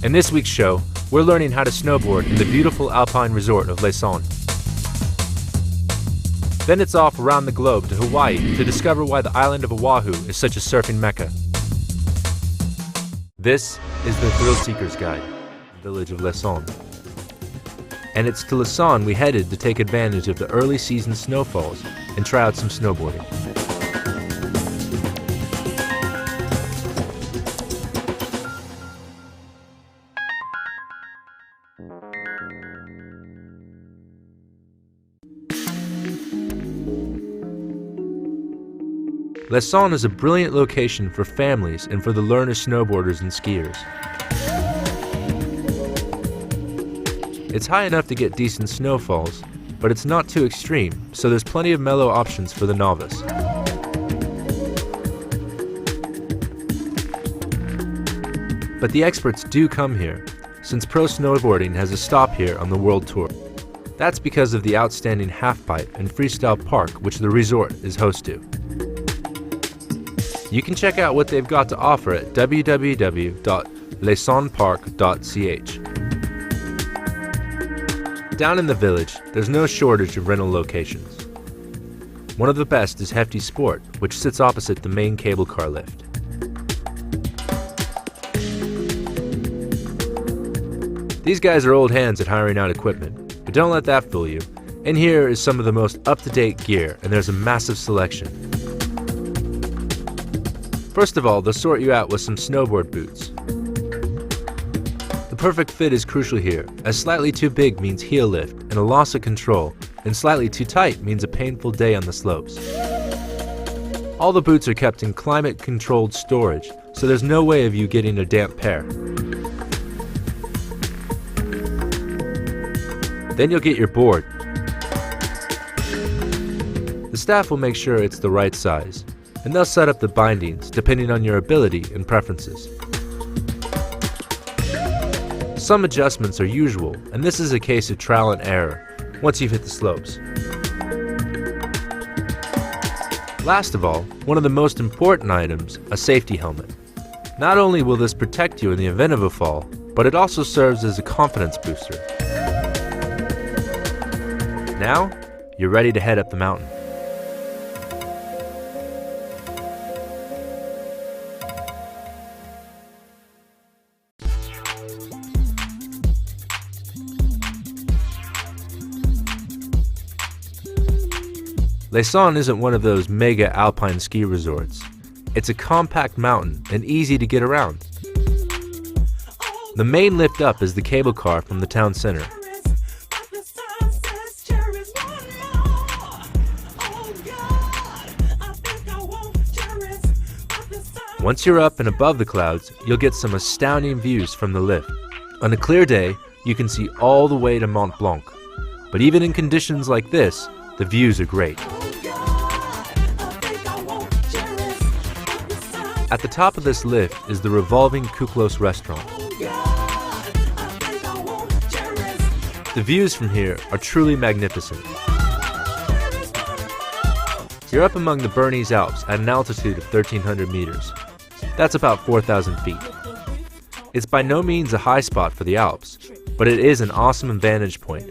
In this week's show, we're learning how to snowboard in the beautiful alpine resort of Leysin. Then it's off around the globe to Hawaii to discover why the island of Oahu is such a surfing mecca. This is the Thrill Seeker's Guide, village of Leysin. And it's to Leysin we headed to take advantage of the early season snowfalls and try out some snowboarding. Leysin is a brilliant location for families and for the learner snowboarders and skiers. It's high enough to get decent snowfalls, but it's not too extreme, so there's plenty of mellow options for the novice. But the experts do come here, since pro snowboarding has a stop here on the World Tour. That's because of the outstanding halfpipe and freestyle park which the resort is host to. You can check out what they've got to offer at www.leysinpark.ch. Down in the village, there's no shortage of rental locations. One of the best is Hefti Sports, which sits opposite the main cable car lift. These guys are old hands at hiring out equipment, but don't let that fool you. In here is some of the most up-to-date gear, and there's a massive selection. First of all, they'll sort you out with some snowboard boots. The perfect fit is crucial here, as slightly too big means heel lift and a loss of control, and slightly too tight means a painful day on the slopes. All the boots are kept in climate-controlled storage, so there's no way of you getting a damp pair. Then you'll get your board. The staff will make sure it's the right size, and they'll set up the bindings depending on your ability and preferences. Some adjustments are usual, and this is a case of trial and error once you've hit the slopes. Last of all, one of the most important items, a safety helmet. Not only will this protect you in the event of a fall, but it also serves as a confidence booster. Now, you're ready to head up the mountain. Leysin isn't one of those mega alpine ski resorts. It's a compact mountain and easy to get around. The main lift up is the cable car from the town center. Once you're up and above the clouds, you'll get some astounding views from the lift. On a clear day, you can see all the way to Mont Blanc. But even in conditions like this, the views are great. At the top of this lift is the revolving Kuklos restaurant. The views from here are truly magnificent. You're up among the Bernese Alps at an altitude of 1,300 meters. That's about 4,000 feet. It's by no means a high spot for the Alps, but it is an awesome vantage point.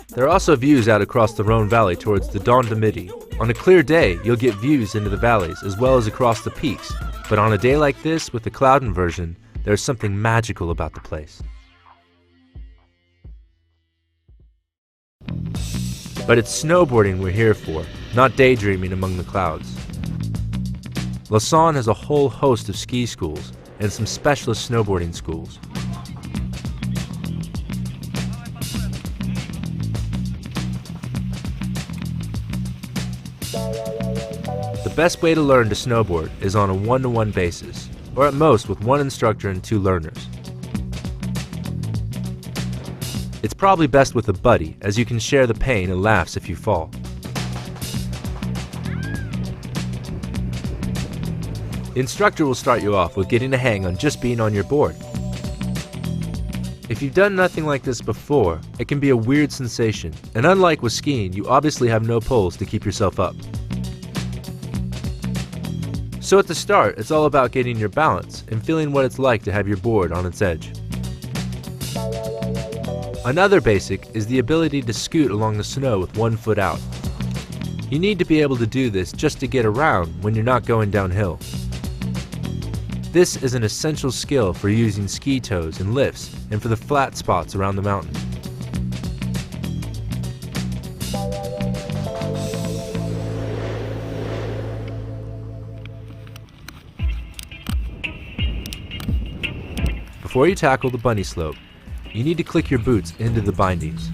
There are also views out across the Rhone Valley towards the Dent du Midi. On a clear day, you'll get views into the valleys as well as across the peaks, but on a day like this with the cloud inversion, there's something magical about the place. But it's snowboarding we're here for, not daydreaming among the clouds. Leysin has a whole host of ski schools and some specialist snowboarding schools. The best way to learn to snowboard is on a one-to-one basis, or at most with one instructor and two learners. It's probably best with a buddy, as you can share the pain and laughs if you fall. The instructor will start you off with getting a hang on just being on your board. If you've done nothing like this before, it can be a weird sensation, and unlike with skiing, you obviously have no poles to keep yourself up. So at the start, it's all about getting your balance and feeling what it's like to have your board on its edge. Another basic is the ability to scoot along the snow with one foot out. You need to be able to do this just to get around when you're not going downhill. This is an essential skill for using ski toes and lifts and for the flat spots around the mountain. Before you tackle the bunny slope, you need to click your boots into the bindings.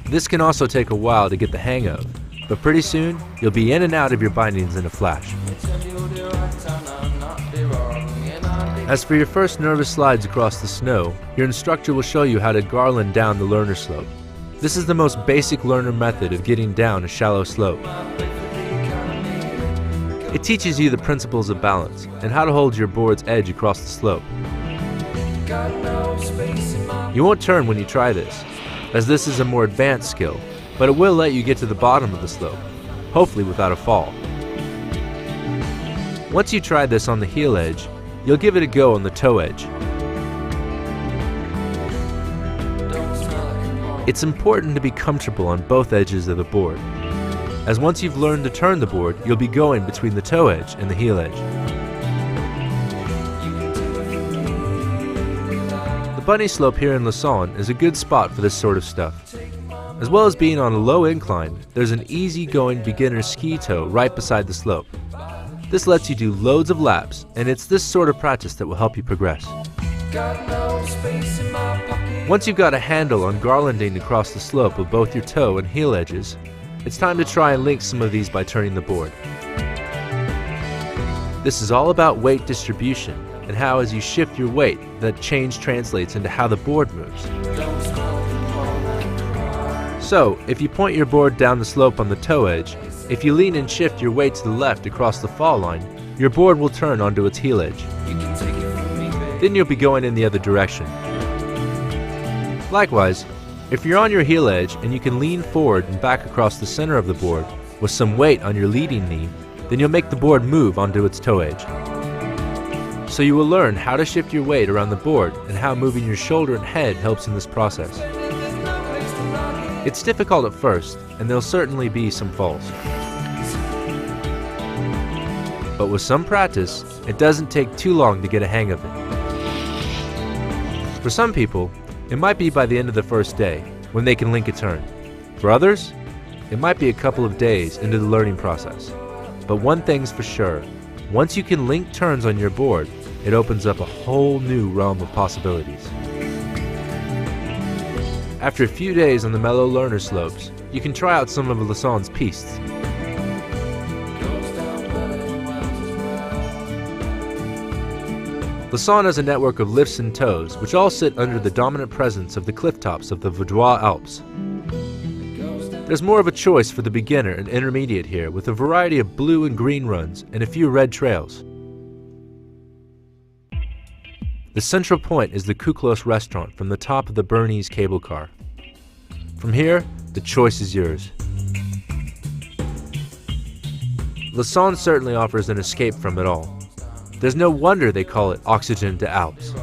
This can also take a while to get the hang of, but pretty soon you'll be in and out of your bindings in a flash. As for your first nervous slides across the snow, your instructor will show you how to garland down the learner slope. This is the most basic learner method of getting down a shallow slope. It teaches you the principles of balance and how to hold your board's edge across the slope. You won't turn when you try this, as this is a more advanced skill, but it will let you get to the bottom of the slope, hopefully without a fall. Once you try this on the heel edge, you'll give it a go on the toe edge. It's important to be comfortable on both edges of the board, as once you've learned to turn the board, you'll be going between the toe edge and the heel edge. The bunny slope here in Leysin is a good spot for this sort of stuff. As well as being on a low incline, there's an easy-going beginner ski toe right beside the slope. This lets you do loads of laps, and it's this sort of practice that will help you progress. Once you've got a handle on garlanding across the slope of both your toe and heel edges, it's time to try and link some of these by turning the board. This is all about weight distribution and how as you shift your weight, that change translates into how the board moves. So, if you point your board down the slope on the toe edge, if you lean and shift your weight to the left across the fall line, your board will turn onto its heel edge. Then you'll be going in the other direction. Likewise, if you're on your heel edge and you can lean forward and back across the center of the board with some weight on your leading knee, then you'll make the board move onto its toe edge. So you will learn how to shift your weight around the board and how moving your shoulder and head helps in this process. It's difficult at first, and there'll certainly be some falls. But with some practice, it doesn't take too long to get a hang of it. For some people, it might be by the end of the first day, when they can link a turn. For others, it might be a couple of days into the learning process. But one thing's for sure, once you can link turns on your board, it opens up a whole new realm of possibilities. After a few days on the mellow learner slopes, you can try out some of Leysin's pistes. Leysin has a network of lifts and toes, which all sit under the dominant presence of the cliff tops of the Vaudois Alps. There's more of a choice for the beginner and intermediate here, with a variety of blue and green runs and a few red trails. The central point is the Kuklos restaurant from the top of the Bernese cable car. From here, the choice is yours. Leysin certainly offers an escape from it all. There's no wonder they call it Oxygen to Alps.